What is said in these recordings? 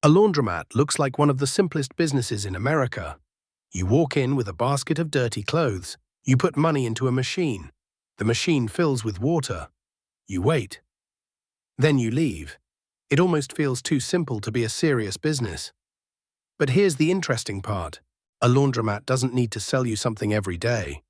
A laundromat looks like one of the simplest businesses in America. You walk in with a basket of dirty clothes. You put money into a machine. The machine fills with water. You wait. Then you leave. It almost feels too simple to be a serious business. But here's the interesting part. A laundromat doesn't need to sell you something every day.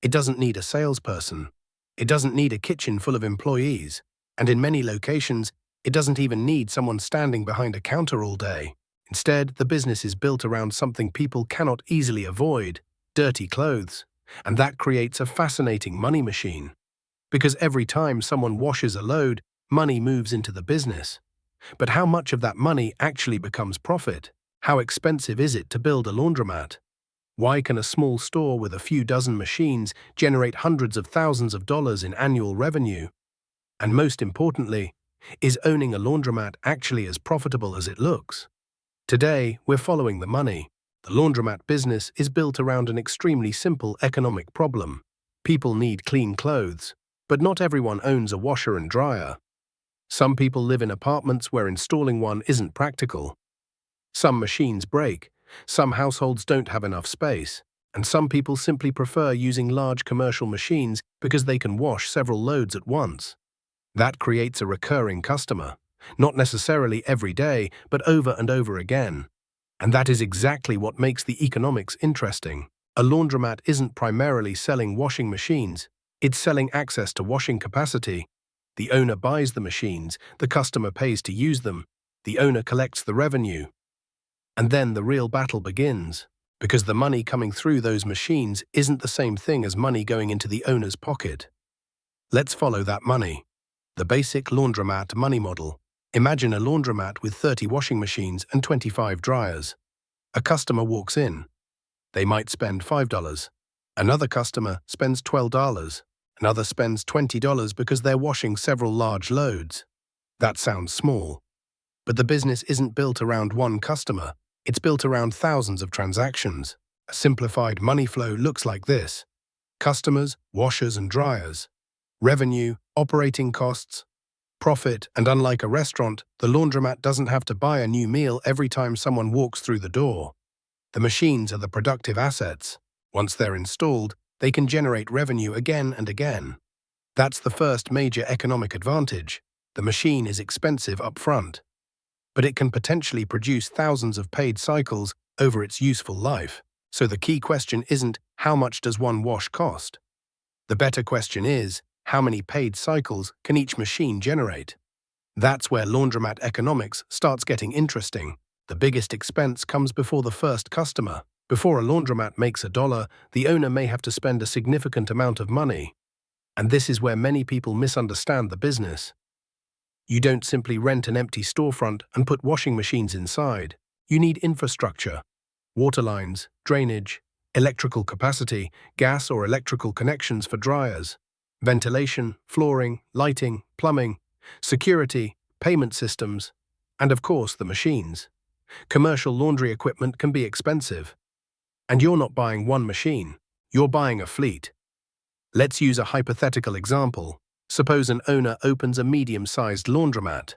It doesn't need a salesperson. It doesn't need a kitchen full of employees. And in many locations, it doesn't even need someone standing behind a counter all day. Instead, the business is built around something people cannot easily avoid: dirty clothes. And that creates a fascinating money machine. Because every time someone washes a load, money moves into the business. But how much of that money actually becomes profit? How expensive is it to build a laundromat? Why can a small store with a few dozen machines generate hundreds of thousands of dollars in annual revenue? And most importantly, is owning a laundromat actually as profitable as it looks? Today, we're following the money. The laundromat business is built around an extremely simple economic problem. People need clean clothes, but not everyone owns a washer and dryer. Some people live in apartments where installing one isn't practical. Some machines break, some households don't have enough space, and some people simply prefer using large commercial machines because they can wash several loads at once. That creates a recurring customer, not necessarily every day, but over and over again. And that is exactly what makes the economics interesting. A laundromat isn't primarily selling washing machines, it's selling access to washing capacity. The owner buys the machines, the customer pays to use them, the owner collects the revenue. And then the real battle begins, because the money coming through those machines isn't the same thing as money going into the owner's pocket. Let's follow that money. The basic laundromat money model. Imagine a laundromat with 30 washing machines and 25 dryers. A customer walks in. They might spend $5. Another customer spends $12. Another spends $20 because they're washing several large loads. That sounds small. But the business isn't built around one customer. It's built around thousands of transactions. A simplified money flow looks like this: customers, washers and dryers, revenue, operating costs, profit, and unlike a restaurant, the laundromat doesn't have to buy a new meal every time someone walks through the door. The machines are the productive assets. Once they're installed, they can generate revenue again and again. That's the first major economic advantage. The machine is expensive up front, but it can potentially produce thousands of paid cycles over its useful life. So the key question isn't, how much does one wash cost? The better question is, how many paid cycles can each machine generate? That's where laundromat economics starts getting interesting. The biggest expense comes before the first customer. Before a laundromat makes $1, the owner may have to spend a significant amount of money. And this is where many people misunderstand the business. You don't simply rent an empty storefront and put washing machines inside. You need infrastructure: water lines, drainage, electrical capacity, gas or electrical connections for dryers, ventilation, flooring, lighting, plumbing, security, payment systems, and of course the machines. Commercial laundry equipment can be expensive. And you're not buying one machine, you're buying a fleet. Let's use a hypothetical example. Suppose an owner opens a medium-sized laundromat.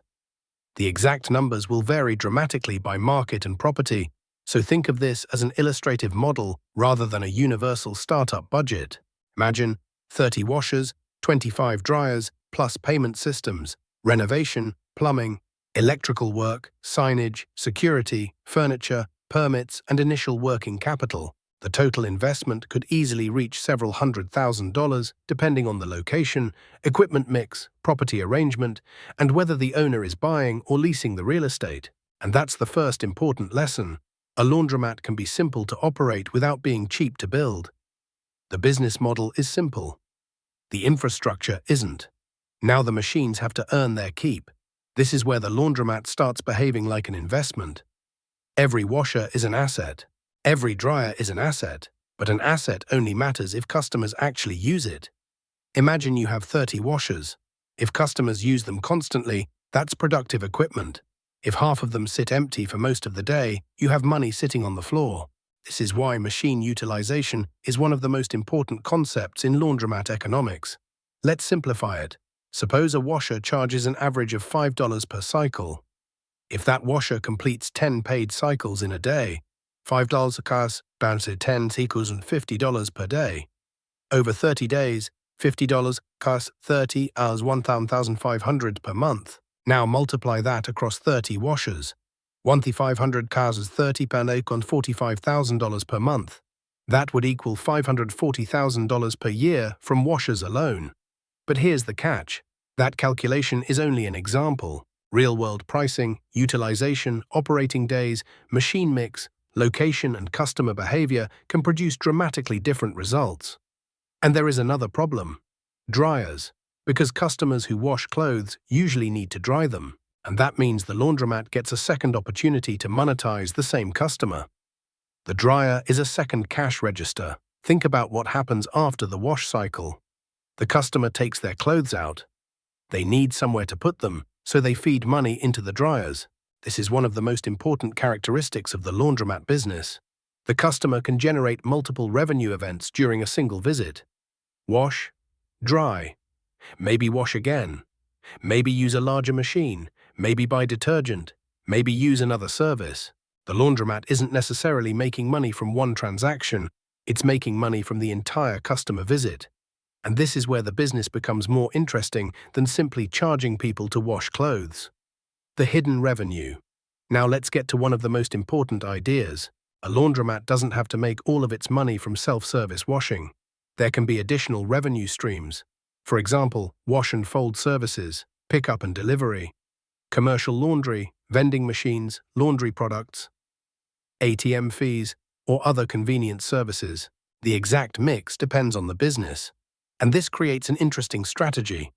The exact numbers will vary dramatically by market and property, so think of this as an illustrative model rather than a universal startup budget. Imagine 30 washers, 25 dryers, plus payment systems, renovation, plumbing, electrical work, signage, security, furniture, permits, and initial working capital. The total investment could easily reach several $100,000 depending on the location, equipment mix, property arrangement, and whether the owner is buying or leasing the real estate. And that's the first important lesson. A laundromat can be simple to operate without being cheap to build. The business model is simple. The infrastructure isn't. Now the machines have to earn their keep. This is where the laundromat starts behaving like an investment. Every washer is an asset. Every dryer is an asset, but an asset only matters if customers actually use it. Imagine you have 30 washers. If customers use them constantly, that's productive equipment. If half of them sit empty for most of the day, you have money sitting on the floor. This is why machine utilization is one of the most important concepts in laundromat economics. Let's simplify it. Suppose a washer charges an average of $5 per cycle. If that washer completes 10 paid cycles in a day, $5 costs bounce 10 equals $50 per day. Over 30 days, $50 costs 30 hours 1,500 per month. Now multiply that across 30 washers. 1,500 cars 30 per day on $45,000 per month. That would equal $540,000 per year from washers alone. But here's the catch. That calculation is only an example. Real-world pricing, utilization, operating days, machine mix, location and customer behavior can produce dramatically different results. And there is another problem. Dryers. Because customers who wash clothes usually need to dry them, and that means the laundromat gets a second opportunity to monetize the same customer. The dryer is a second cash register. Think about what happens after the wash cycle. The customer takes their clothes out. They need somewhere to put them, so they feed money into the dryers. This is one of the most important characteristics of the laundromat business. The customer can generate multiple revenue events during a single visit. Wash, dry, maybe wash again, maybe use a larger machine, maybe buy detergent, maybe use another service. The laundromat isn't necessarily making money from one transaction, it's making money from the entire customer visit. And this is where the business becomes more interesting than simply charging people to wash clothes. The hidden revenue. Now let's get to one of the most important ideas. A laundromat doesn't have to make all of its money from self-service washing. There can be additional revenue streams. For example, wash and fold services, pickup and delivery, commercial laundry, vending machines, laundry products, ATM fees, or other convenience services. The exact mix depends on the business. And this creates an interesting strategy.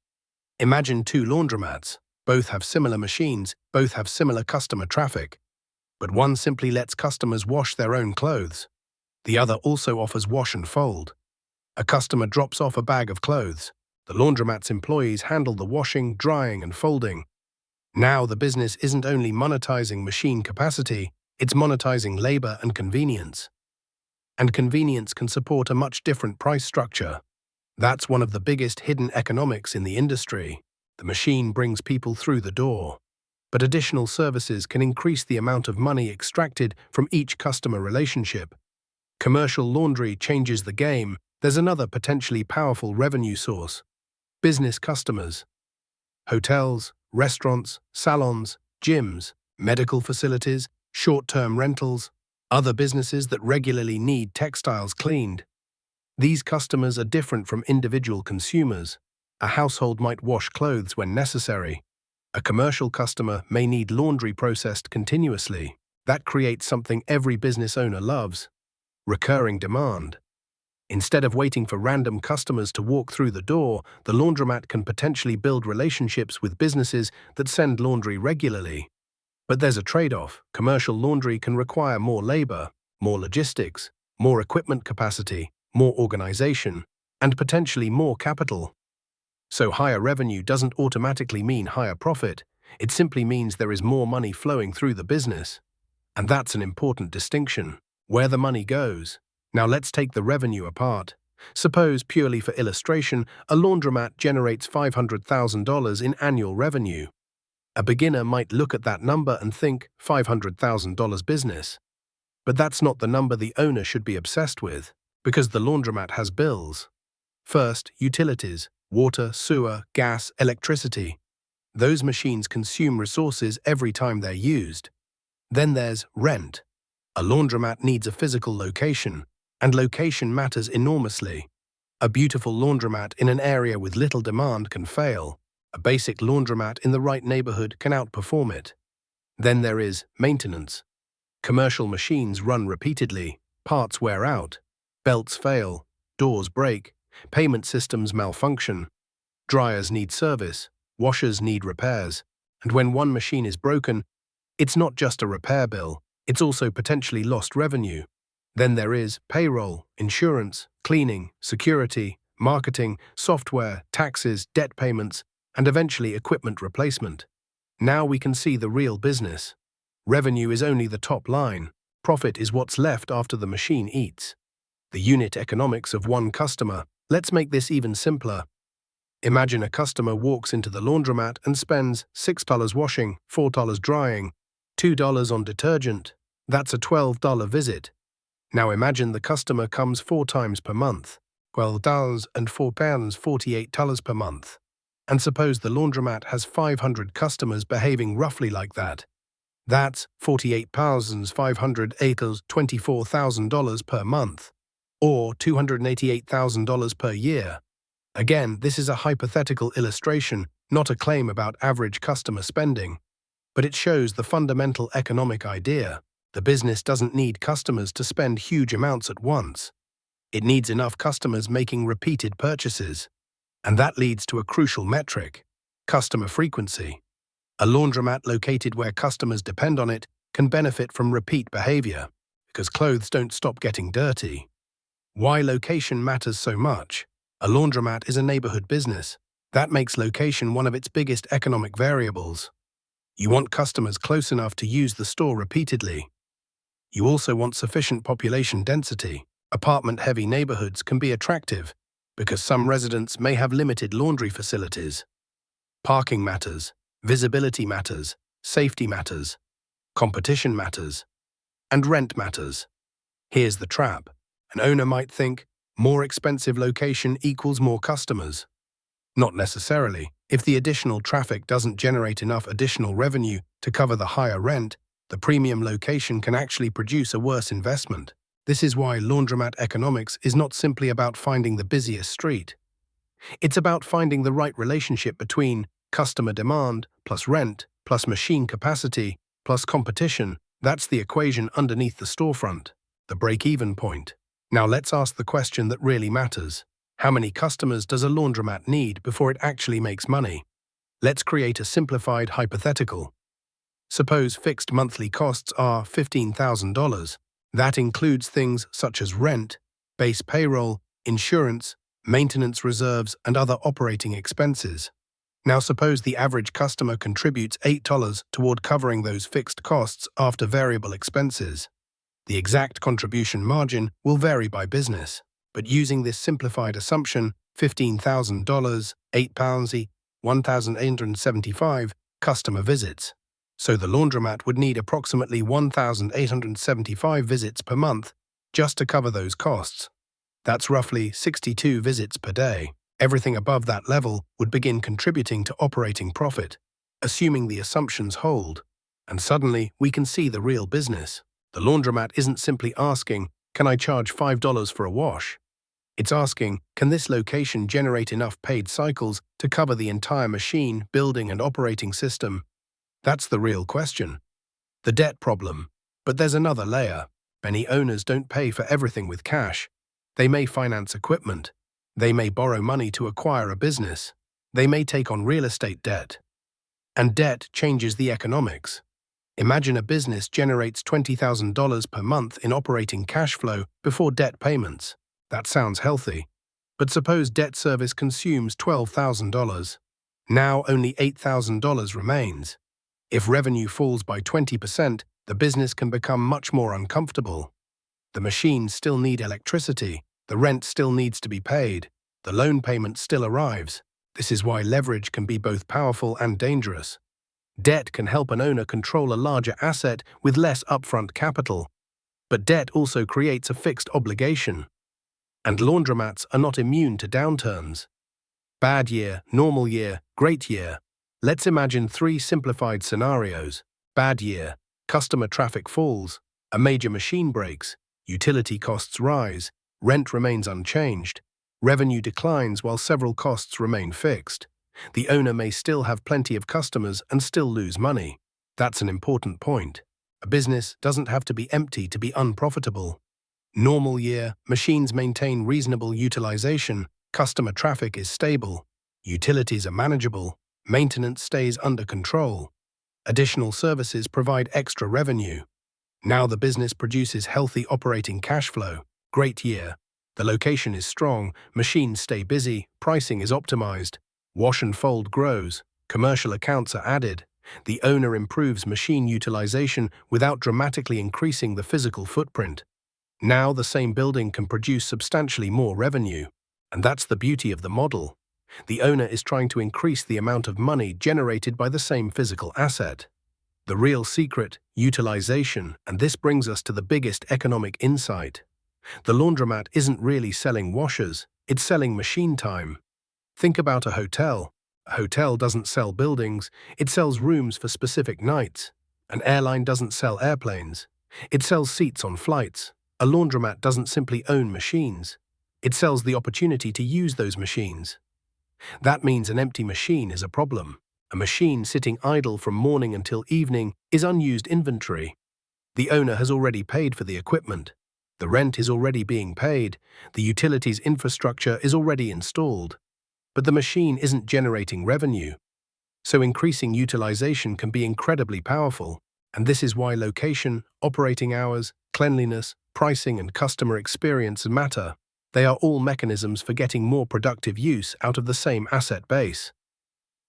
Imagine two laundromats. Both have similar machines, both have similar customer traffic. But one simply lets customers wash their own clothes. The other also offers wash and fold. A customer drops off a bag of clothes. The laundromat's employees handle the washing, drying, and folding. Now the business isn't only monetizing machine capacity, it's monetizing labor and convenience. And convenience can support a much different price structure. That's one of the biggest hidden economics in the industry. The machine brings people through the door. But additional services can increase the amount of money extracted from each customer relationship. Commercial laundry changes the game. There's another potentially powerful revenue source. Business customers. Hotels, restaurants, salons, gyms, medical facilities, short-term rentals, other businesses that regularly need textiles cleaned. These customers are different from individual consumers. A household might wash clothes when necessary. A commercial customer may need laundry processed continuously. That creates something every business owner loves: recurring demand. Instead of waiting for random customers to walk through the door, the laundromat can potentially build relationships with businesses that send laundry regularly. But there's a trade-off. Commercial laundry can require more labor, more logistics, more equipment capacity, more organization, and potentially more capital. So higher revenue doesn't automatically mean higher profit. It simply means there is more money flowing through the business. And that's an important distinction. Where the money goes. Now let's take the revenue apart. Suppose, purely for illustration, a laundromat generates $500,000 in annual revenue. A beginner might look at that number and think, $500,000 business. But that's not the number the owner should be obsessed with, because the laundromat has bills. First, utilities, water, sewer, gas, electricity. Those machines consume resources every time they're used. Then there's rent. A laundromat needs a physical location, and location matters enormously. A beautiful laundromat in an area with little demand can fail. A basic laundromat in the right neighborhood can outperform it. Then there is maintenance. Commercial machines run repeatedly, parts wear out, belts fail, doors break, payment systems malfunction. Dryers need service, washers need repairs. And when one machine is broken, it's not just a repair bill, it's also potentially lost revenue. Then there is payroll, insurance, cleaning, security, marketing, software, taxes, debt payments, and eventually equipment replacement. Now we can see the real business. Revenue is only the top line. Profit is what's left after the machine eats. The unit economics of one customer. Let's make this even simpler. Imagine a customer walks into the laundromat and spends $6 washing, $4 drying, $2 on detergent. That's a $12 visit. Now imagine the customer comes 4 times per month. $12 and £4, $48 per month. And suppose the laundromat has 500 customers behaving roughly like that. That's £48,500 equals $24,000 per month, or $288,000 per year. Again, this is a hypothetical illustration, not a claim about average customer spending. But it shows the fundamental economic idea. The business doesn't need customers to spend huge amounts at once. It needs enough customers making repeated purchases. And that leads to a crucial metric: customer frequency. A laundromat located where customers depend on it can benefit from repeat behavior, because clothes don't stop getting dirty. Why location matters so much? A laundromat is a neighborhood business. That makes location one of its biggest economic variables. You want customers close enough to use the store repeatedly. You also want sufficient population density. Apartment-heavy neighborhoods can be attractive because some residents may have limited laundry facilities. Parking matters, visibility matters, safety matters, competition matters, and rent matters. Here's the trap. An owner might think, more expensive location equals more customers. Not necessarily. If the additional traffic doesn't generate enough additional revenue to cover the higher rent, the premium location can actually produce a worse investment. This is why laundromat economics is not simply about finding the busiest street. It's about finding the right relationship between customer demand plus rent plus machine capacity plus competition. That's the equation underneath the storefront, the break-even point. Now let's ask the question that really matters. How many customers does a laundromat need before it actually makes money? Let's create a simplified hypothetical. Suppose fixed monthly costs are $15,000. That includes things such as rent, base payroll, insurance, maintenance reserves, and other operating expenses. Now suppose the average customer contributes $8 toward covering those fixed costs after variable expenses. The exact contribution margin will vary by business. But using this simplified assumption, $15,000, £8, 1,875 customer visits. So the laundromat would need approximately 1,875 visits per month just to cover those costs. That's roughly 62 visits per day. Everything above that level would begin contributing to operating profit, assuming the assumptions hold. And suddenly, we can see the real business. The laundromat isn't simply asking, "Can I charge $5 for a wash?" It's asking, "Can this location generate enough paid cycles to cover the entire machine, building, and operating system?" That's the real question. The debt problem. But there's another layer. Many owners don't pay for everything with cash. They may finance equipment. They may borrow money to acquire a business. They may take on real estate debt. And debt changes the economics. Imagine a business generates $20,000 per month in operating cash flow before debt payments. That sounds healthy. But suppose debt service consumes $12,000. Now only $8,000 remains. If revenue falls by 20%, the business can become much more uncomfortable. The machines still need electricity, the rent still needs to be paid, the loan payment still arrives. This is why leverage can be both powerful and dangerous. Debt can help an owner control a larger asset with less upfront capital. But debt also creates a fixed obligation. And laundromats are not immune to downturns. Bad year, normal year, great year. Let's imagine 3 simplified scenarios. Bad year, customer traffic falls, a major machine breaks, utility costs rise, rent remains unchanged, revenue declines while several costs remain fixed. The owner may still have plenty of customers and still lose money. That's an important point. A business doesn't have to be empty to be unprofitable. Normal year, machines maintain reasonable utilization, customer traffic is stable, utilities are manageable, maintenance stays under control. Additional services provide extra revenue. Now the business produces healthy operating cash flow. Great year. The location is strong, machines stay busy, pricing is optimized. Wash and fold grows, commercial accounts are added. The owner improves machine utilization without dramatically increasing the physical footprint. Now the same building can produce substantially more revenue. And that's the beauty of the model. The owner is trying to increase the amount of money generated by the same physical asset. The real secret, utilization, and this brings us to the biggest economic insight. The laundromat isn't really selling washers, it's selling machine time. Think about a hotel. A hotel doesn't sell buildings, it sells rooms for specific nights. An airline doesn't sell airplanes, it sells seats on flights. A laundromat doesn't simply own machines, it sells the opportunity to use those machines. That means an empty machine is a problem. A machine sitting idle from morning until evening is unused inventory. The owner has already paid for the equipment. The rent is already being paid. The utilities infrastructure is already installed. But the machine isn't generating revenue. So increasing utilization can be incredibly powerful. And this is why location, operating hours, cleanliness, pricing, and customer experience matter. They are all mechanisms for getting more productive use out of the same asset base.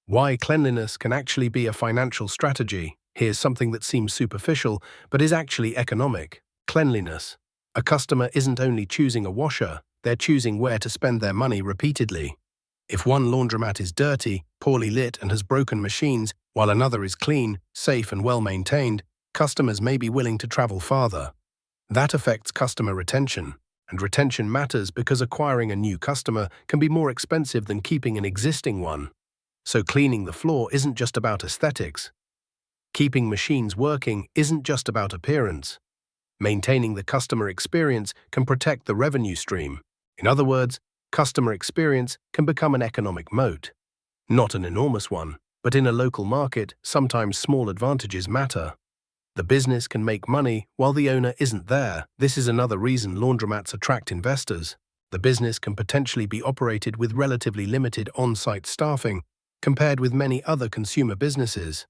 Why cleanliness can actually be a financial strategy. Here's something that seems superficial, but is actually economic. Cleanliness. A customer isn't only choosing a washer, they're choosing where to spend their money repeatedly. If one laundromat is dirty, poorly lit, and has broken machines, while another is clean, safe, and well-maintained, customers may be willing to travel farther. That affects customer retention. And retention matters because acquiring a new customer can be more expensive than keeping an existing one. So cleaning the floor isn't just about aesthetics. Keeping machines working isn't just about appearance. Maintaining the customer experience can protect the revenue stream. In other words, customer experience can become an economic moat. Not an enormous one, but in a local market, sometimes small advantages matter. The business can make money while the owner isn't there. This is another reason laundromats attract investors. The business can potentially be operated with relatively limited on-site staffing compared with many other consumer businesses.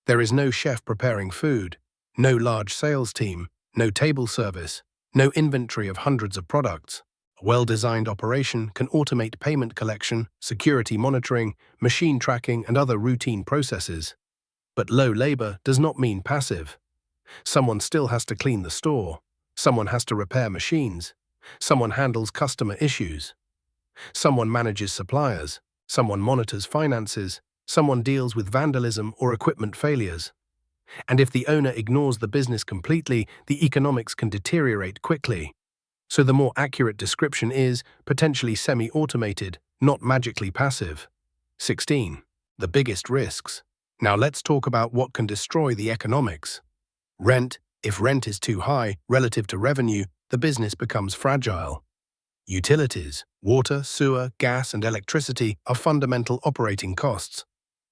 There is no chef preparing food, no large sales team, no table service, no inventory of hundreds of products. A well-designed operation can automate payment collection, security monitoring, machine tracking, and other routine processes. But low labor does not mean passive. Someone still has to clean the store. Someone has to repair machines. Someone handles customer issues. Someone manages suppliers. Someone monitors finances. Someone deals with vandalism or equipment failures. And if the owner ignores the business completely, the economics can deteriorate quickly. So the more accurate description is potentially semi-automated, not magically passive. 16. The biggest risks. Now let's talk about what can destroy the economics. Rent. If rent is too high relative to revenue, the business becomes fragile. Utilities. Water, sewer, gas, and electricity are fundamental operating costs.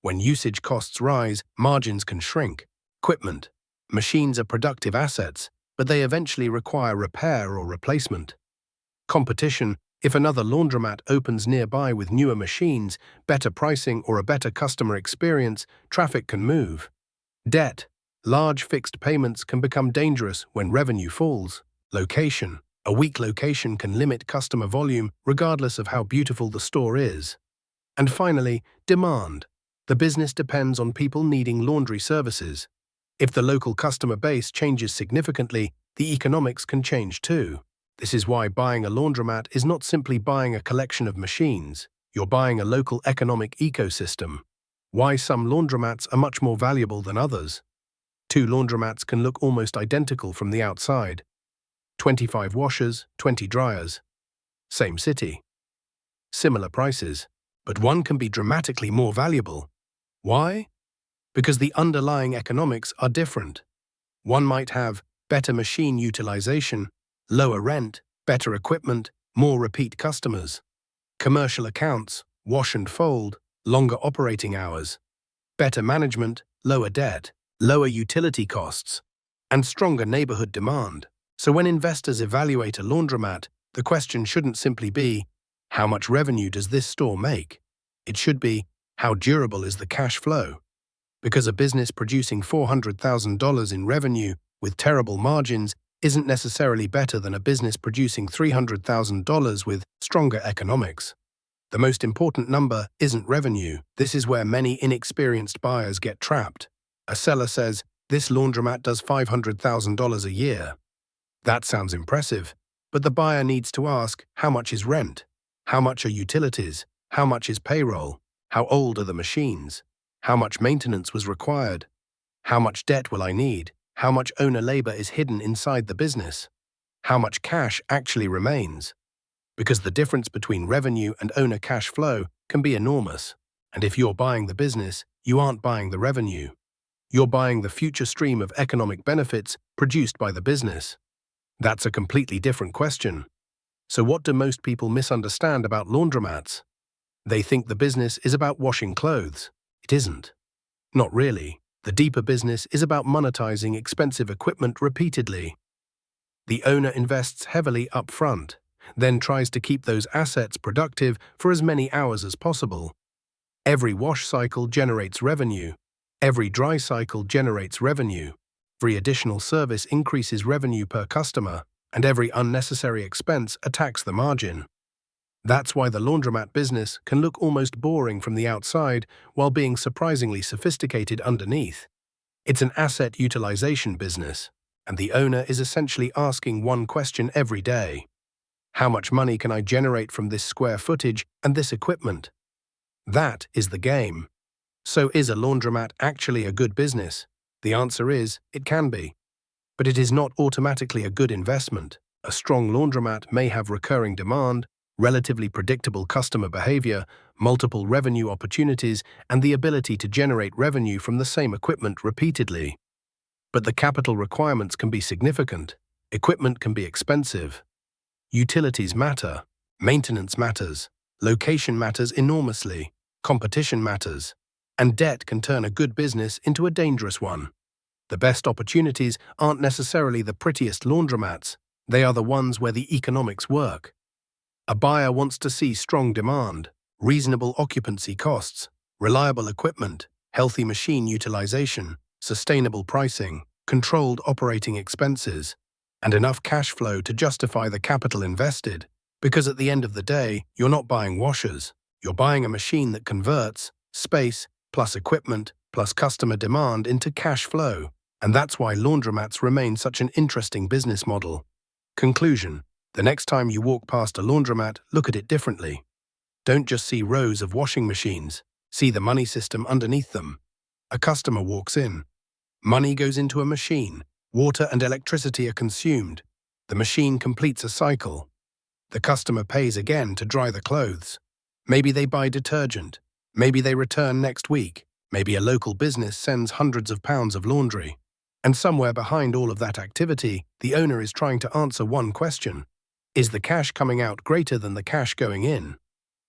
When usage costs rise, margins can shrink. Equipment. Machines are productive assets, but they eventually require repair or replacement. Competition. If another laundromat opens nearby with newer machines, better pricing, or a better customer experience, traffic can move. Debt. Large fixed payments can become dangerous when revenue falls. Location. A weak location can limit customer volume regardless of how beautiful the store is. And finally, demand. The business depends on people needing laundry services. If the local customer base changes significantly, the economics can change too. This is why buying a laundromat is not simply buying a collection of machines. You're buying a local economic ecosystem. Why some laundromats are much more valuable than others. Two laundromats can look almost identical from the outside. 25 washers, 20 dryers. Same city. Similar prices. But one can be dramatically more valuable. Why? Because the underlying economics are different. One might have better machine utilization, lower rent, better equipment, more repeat customers. Commercial accounts, wash and fold, longer operating hours. Better management, lower debt, lower utility costs, and stronger neighborhood demand. So when investors evaluate a laundromat, the question shouldn't simply be, how much revenue does this store make? It should be, how durable is the cash flow? Because a business producing $400,000 in revenue with terrible margins isn't necessarily better than a business producing $300,000 with stronger economics. The most important number isn't revenue. This is where many inexperienced buyers get trapped. A seller says, this laundromat does $500,000 a year. That sounds impressive, but the buyer needs to ask, how much is rent? How much are utilities? How much is payroll? How old are the machines? How much maintenance was required? How much debt will I need? How much owner labor is hidden inside the business? How much cash actually remains? Because the difference between revenue and owner cash flow can be enormous. And if you're buying the business, you aren't buying the revenue. You're buying the future stream of economic benefits produced by the business. That's a completely different question. So what do most people misunderstand about laundromats? They think the business is about washing clothes. It isn't. Not really. The deeper business is about monetizing expensive equipment repeatedly. The owner invests heavily up front, then tries to keep those assets productive for as many hours as possible. Every wash cycle generates revenue. Every dry cycle generates revenue. Every additional service increases revenue per customer, and every unnecessary expense attacks the margin. That's why the laundromat business can look almost boring from the outside while being surprisingly sophisticated underneath. It's an asset utilization business, and the owner is essentially asking one question every day. How much money can I generate from this square footage and this equipment? That is the game. So is a laundromat actually a good business? The answer is, it can be. But it is not automatically a good investment. A strong laundromat may have recurring demand, relatively predictable customer behavior, multiple revenue opportunities, and the ability to generate revenue from the same equipment repeatedly. But the capital requirements can be significant. Equipment can be expensive. Utilities matter. Maintenance matters. Location matters enormously. Competition matters. And debt can turn a good business into a dangerous one. The best opportunities aren't necessarily the prettiest laundromats. They are the ones where the economics work. A buyer wants to see strong demand, reasonable occupancy costs, reliable equipment, healthy machine utilization, sustainable pricing, controlled operating expenses, and enough cash flow to justify the capital invested. Because at the end of the day, you're not buying washers. You're buying a machine that converts space plus equipment plus customer demand into cash flow. And that's why laundromats remain such an interesting business model. Conclusion: the next time you walk past a laundromat, look at it differently. Don't just see rows of washing machines. See the money system underneath them. A customer walks in. Money goes into a machine. Water and electricity are consumed. The machine completes a cycle. The customer pays again to dry the clothes. Maybe they buy detergent. Maybe they return next week. Maybe a local business sends hundreds of pounds of laundry. And somewhere behind all of that activity, the owner is trying to answer one question. Is the cash coming out greater than the cash going in?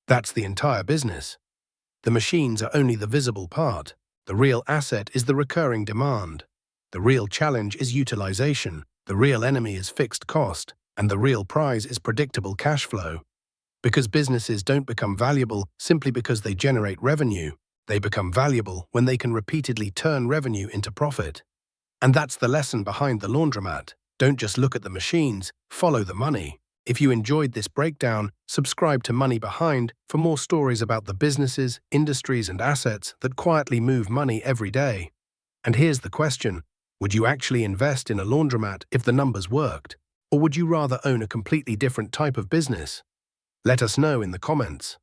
That's the entire business. The machines are only the visible part. The real asset is the recurring demand. The real challenge is utilization. The real enemy is fixed cost. And the real prize is predictable cash flow. Because businesses don't become valuable simply because they generate revenue. They become valuable when they can repeatedly turn revenue into profit. And that's the lesson behind the laundromat. Don't just look at the machines, follow the money. If you enjoyed this breakdown, subscribe to Money Behind for more stories about the businesses, industries, and assets that quietly move money every day. And here's the question: would you actually invest in a laundromat if the numbers worked? Or would you rather own a completely different type of business? Let us know in the comments.